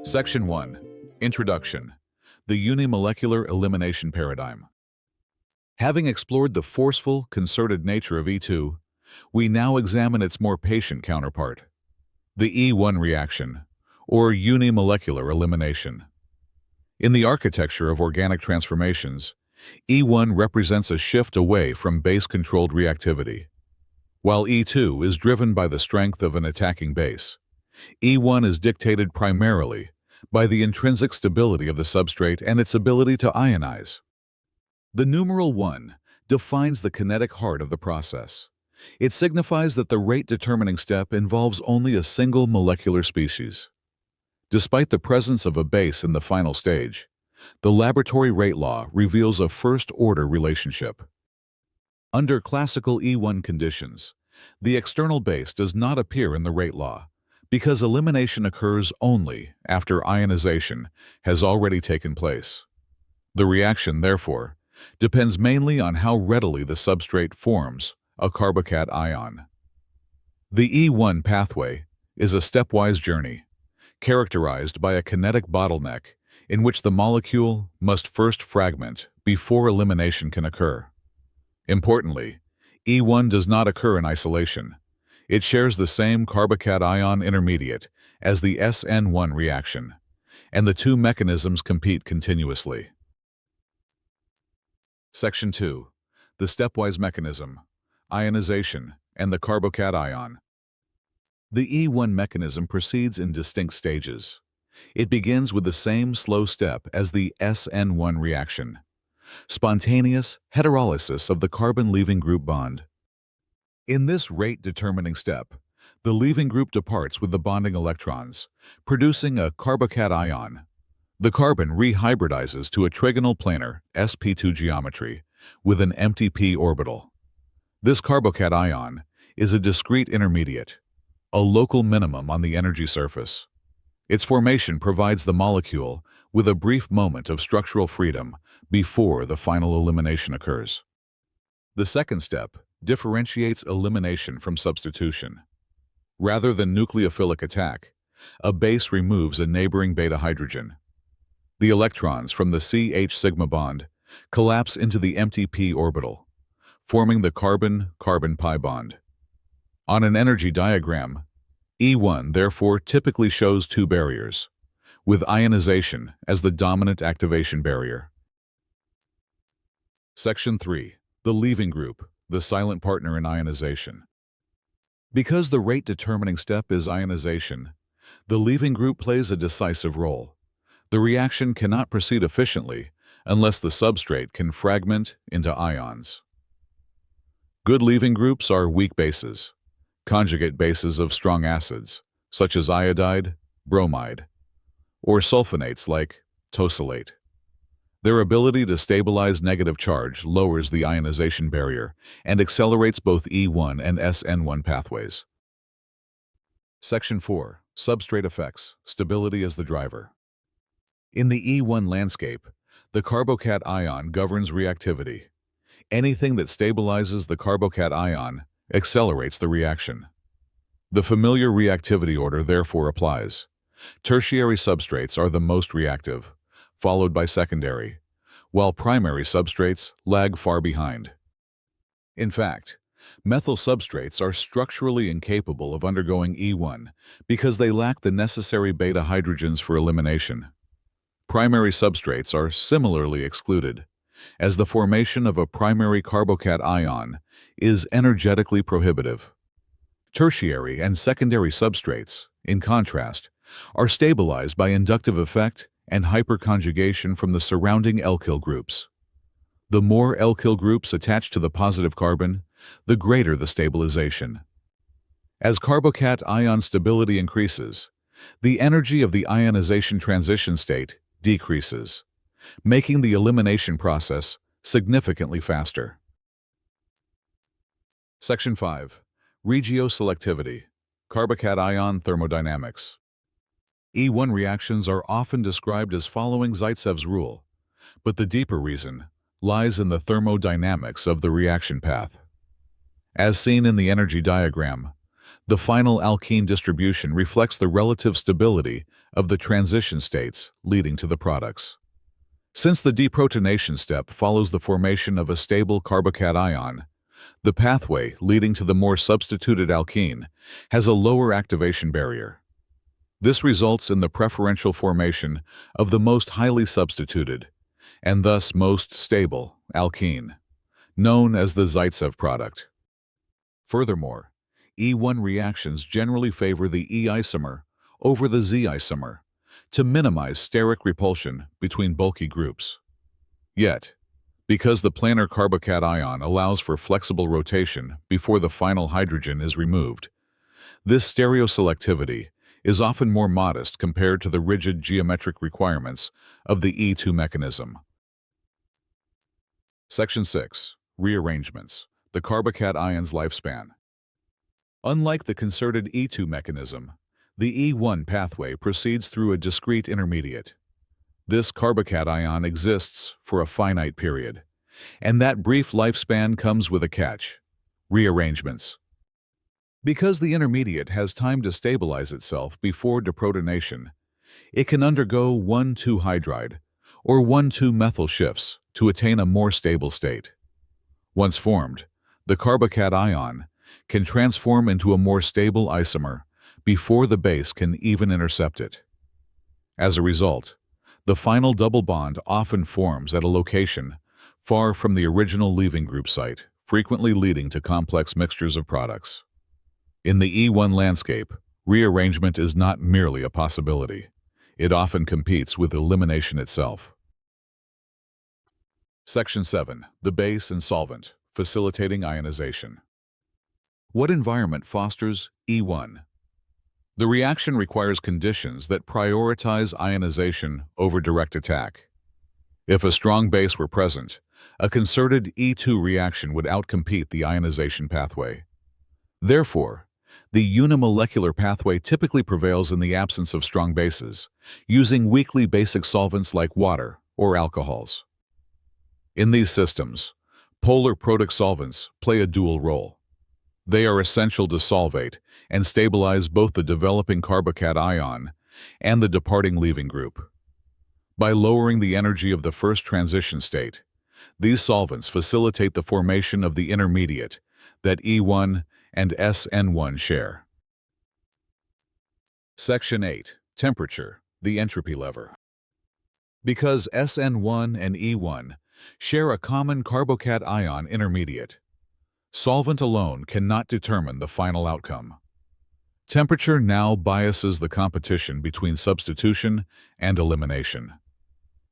Section 1. Introduction. The Unimolecular Elimination Paradigm. Having explored the forceful, concerted nature of E2, we now examine its more patient counterpart, the E1 reaction, or unimolecular elimination. In the architecture of organic transformations, E1 represents a shift away from base-controlled reactivity, while E2 is driven by the strength of an attacking base. E1 is dictated primarily by the intrinsic stability of the substrate and its ability to ionize. The numeral 1 defines the kinetic heart of the process. It signifies that the rate-determining step involves only a single molecular species. Despite the presence of a base in the final stage, the laboratory rate law reveals a first-order relationship. Under classical E1 conditions, the external base does not appear in the rate law, because elimination occurs only after ionization has already taken place. The reaction, therefore, depends mainly on how readily the substrate forms a carbocation ion. The E1 pathway is a stepwise journey, characterized by a kinetic bottleneck in which the molecule must first fragment before elimination can occur. Importantly, E1 does not occur in isolation. It shares the same carbocation ion intermediate as the SN1 reaction, and the two mechanisms compete continuously. Section 2. The stepwise mechanism, ionization, and the carbocation ion. The E1 mechanism proceeds in distinct stages. It begins with the same slow step as the SN1 reaction, spontaneous heterolysis of the carbon-leaving group bond. In this rate-determining step, the leaving group departs with the bonding electrons, producing a carbocation ion. The carbon rehybridizes to a trigonal planar sp2 geometry with an empty p orbital. This carbocation ion is a discrete intermediate, a local minimum on the energy surface. Its formation provides the molecule with a brief moment of structural freedom before the final elimination occurs. The second step differentiates elimination from substitution. Rather than nucleophilic attack, a base removes a neighboring beta hydrogen. The electrons from the CH sigma bond collapse into the empty p orbital, forming the carbon-carbon pi bond. On an energy diagram, E1 therefore typically shows two barriers, with ionization as the dominant activation barrier. Section 3. The leaving group, the silent partner in ionization. Because the rate-determining step is ionization, the leaving group plays a decisive role. The reaction cannot proceed efficiently unless the substrate can fragment into ions. Good leaving groups are weak bases, conjugate bases of strong acids, such as iodide, bromide, or sulfonates like tosylate. Their ability to stabilize negative charge lowers the ionization barrier and accelerates both E1 and SN1 pathways. Section 4. Substrate effects, stability as the driver. In the E1 landscape, the carbocation ion governs reactivity. Anything that stabilizes the carbocation ion accelerates the reaction. The familiar reactivity order therefore applies. Tertiary substrates are the most reactive, followed by secondary, while primary substrates lag far behind. In fact, methyl substrates are structurally incapable of undergoing E1 because they lack the necessary beta hydrogens for elimination. Primary substrates are similarly excluded, as the formation of a primary carbocation ion is energetically prohibitive. Tertiary and secondary substrates, in contrast, are stabilized by inductive effect and hyperconjugation from the surrounding alkyl groups. The more alkyl groups attach to the positive carbon, the greater the stabilization. As carbocation ion stability increases, the energy of the ionization transition state decreases, making the elimination process significantly faster. Section 5. Regioselectivity, carbocation ion thermodynamics. E1 reactions are often described as following Zaitsev's rule, but the deeper reason lies in the thermodynamics of the reaction path. As seen in the energy diagram, The final alkene distribution reflects the relative stability of the transition states leading to the products. Since the deprotonation step follows the formation of a stable carbocation, the pathway leading to the more substituted alkene has a lower activation barrier. This results in the preferential formation of the most highly substituted, and thus most stable, alkene, known as the Zaitsev product. Furthermore, E1 reactions generally favor the E isomer over the Z isomer to minimize steric repulsion between bulky groups. Yet, because the planar carbocation allows for flexible rotation before the final hydrogen is removed, this stereoselectivity is often more modest compared to the rigid geometric requirements of the E2 mechanism. Section 6. Rearrangements. The carbocation's lifespan. Unlike the concerted E2 mechanism, the E1 pathway proceeds through a discrete intermediate. This carbocation exists for a finite period, and that brief lifespan comes with a catch: rearrangements. Because the intermediate has time to stabilize itself before deprotonation, it can undergo 1,2-hydride or 1,2-methyl shifts to attain a more stable state. Once formed, the carbocation can transform into a more stable isomer before the base can even intercept it. As a result, the final double bond often forms at a location far from the original leaving group site, frequently leading to complex mixtures of products. In the E1 landscape, rearrangement is not merely a possibility. It often competes with elimination itself. Section 7. The base and solvent, facilitating ionization. What environment fosters E1? The reaction requires conditions that prioritize ionization over direct attack. If a strong base were present, a concerted E2 reaction would outcompete the ionization pathway. Therefore, the unimolecular pathway typically prevails in the absence of strong bases, using weakly basic solvents like water or alcohols. In these systems, polar protic solvents play a dual role. They are essential to solvate and stabilize both the developing carbocation and the departing leaving group. By lowering the energy of the first transition state, these solvents facilitate the formation of the intermediate that E1 and SN1 share. Section 8. Temperature, the entropy lever. Because SN1 and E1 share a common carbocation intermediate, solvent alone cannot determine the final outcome. Temperature now biases the competition between substitution and elimination.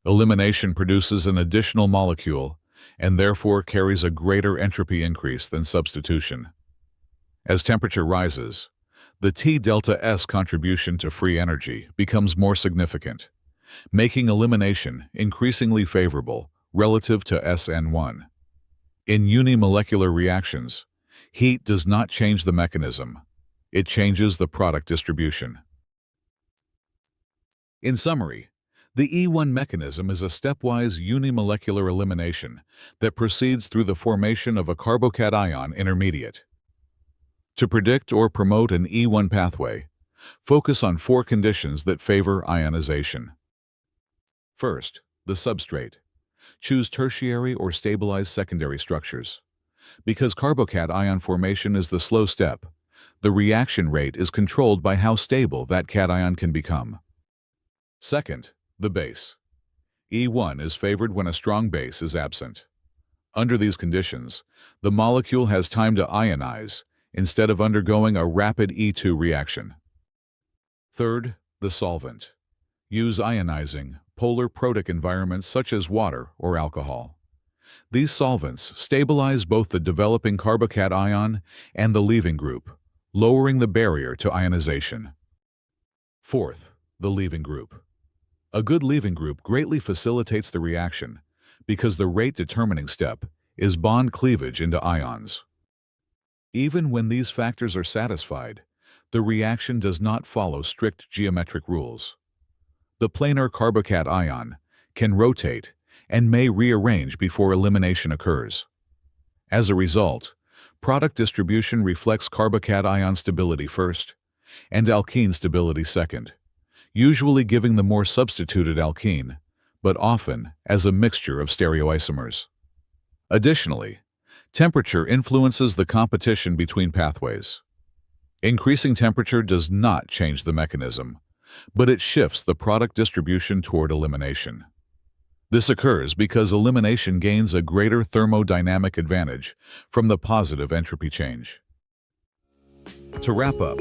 Elimination produces an additional molecule and therefore carries a greater entropy increase than substitution. As temperature rises, the T-delta S contribution to free energy becomes more significant, making elimination increasingly favorable relative to SN1. In unimolecular reactions, heat does not change the mechanism. It changes the product distribution. In summary, the E1 mechanism is a stepwise unimolecular elimination that proceeds through the formation of a carbocation intermediate. To predict or promote an E1 pathway, focus on 4 conditions that favor ionization. First, the substrate. Choose tertiary or stabilized secondary structures. Because carbocation formation is the slow step, the reaction rate is controlled by how stable that cation can become. Second, the base. E1 is favored when a strong base is absent. Under these conditions, the molecule has time to ionize instead of undergoing a rapid E2 reaction. Third, the solvent. Use ionizing, polar protic environments such as water or alcohol. These solvents stabilize both the developing carbocation and the leaving group, lowering the barrier to ionization. Fourth, the leaving group. A good leaving group greatly facilitates the reaction because the rate-determining step is bond cleavage into ions. Even when these factors are satisfied, the reaction does not follow strict geometric rules. The planar carbocation can rotate and may rearrange before elimination occurs. As a result, Product distribution reflects carbocation stability first and alkene stability second, usually giving the more substituted alkene, but often as a mixture of stereoisomers. Additionally, temperature influences the competition between pathways. Increasing temperature does not change the mechanism, but it shifts the product distribution toward elimination. This occurs because elimination gains a greater thermodynamic advantage from the positive entropy change. To wrap up,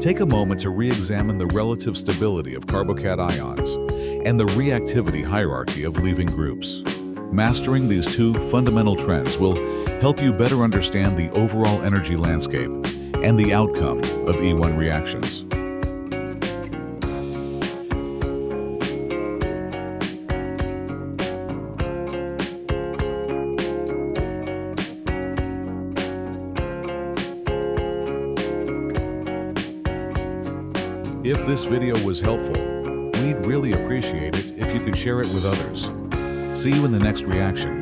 take a moment to re-examine the relative stability of carbocations and the reactivity hierarchy of leaving groups. Mastering these two fundamental trends will help you better understand the overall energy landscape and the outcome of E1 reactions. If this video was helpful, we'd really appreciate it if you could share it with others. See you in the next reaction.